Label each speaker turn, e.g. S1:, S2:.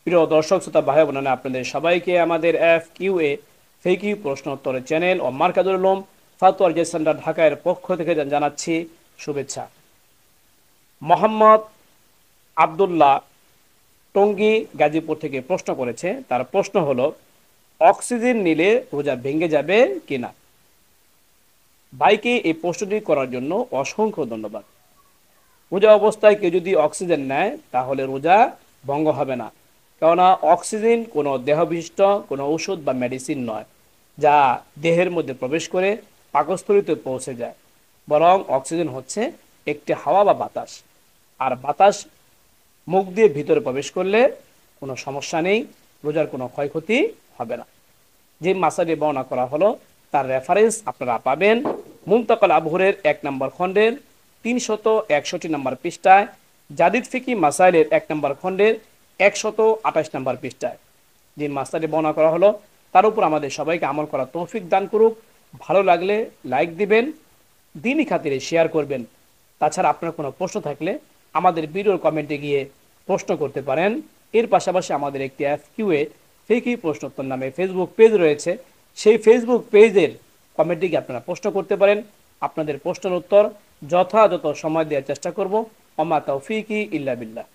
S1: প্রিয় দর্শক শ্রোতা ভাই বোনেরা, আপনাদের সবাইকে আমাদের FQA ফেকি প্রশ্ন উত্তরের চ্যানেল ও মার্কাজুল উলুম ফাতোয়ার যে সেন্টার ঢাকার পক্ষ থেকে জানাচ্ছি শুভেচ্ছা। মোহাম্মদ আব্দুল্লাহ টঙ্গী গাজীপুর থেকে প্রশ্ন করেছে। তার প্রশ্ন হলো, অক্সিজেন নিলে রোজা ভেঙে যাবে কিনা? ভাইকে এই প্রশ্নটি করার জন্য অসংখ্য ধন্যবাদ। রোজা অবস্থায় কেউ যদি অক্সিজেন নেয় তাহলে রোজা ভঙ্গ হবে না, কেননা অক্সিজেন কোনো দেহবিষ্ট কোনো ওষুধ বা মেডিসিন নয় যা দেহের মধ্যে প্রবেশ করে পাকস্থলীতে পৌঁছে যায়। বরং অক্সিজেন হচ্ছে একটি হাওয়া বা বাতাস, আর বাতাস মুখ দিয়ে ভিতরে প্রবেশ করলে কোনো সমস্যা নেই, রোজার কোনো ক্ষয়ক্ষতি হবে না। যে মাসাটি বর্ণনা করা হলো তার রেফারেন্স আপনারা পাবেন মুনতাকাল আবহরের 1 নম্বর খণ্ডের 361 নম্বর পৃষ্ঠায়, জাদিদ ফিকি মাসাইলের 1 নম্বর খণ্ডের 128 নম্বর পৃষ্ঠায়। যে মাসাটি বর্ণনা করা হলো তার উপর আমাদের সবাইকে আমল করার তৌফিক দান করুক। ভালো লাগলে লাইক দিবেন, দিনই খাতিরে শেয়ার করবেন। তাছাড়া আপনার কোনো প্রশ্ন থাকলে আমাদের ভিডিওর কমেন্টে গিয়ে প্রশ্ন করতে পারেন। এর পাশাপাশি আমাদের একটি FQA ফেকি প্রশ্নোত্তর নামে ফেসবুক পেজ রয়েছে, সেই ফেসবুক পেজের কমেন্টে গিয়ে আপনারা প্রশ্ন করতে পারেন। আপনাদের প্রশ্নের উত্তর যথাযথ সময় দেওয়ার চেষ্টা করব। ওমা তৌফিকি ইল্লা বিল্লাহ।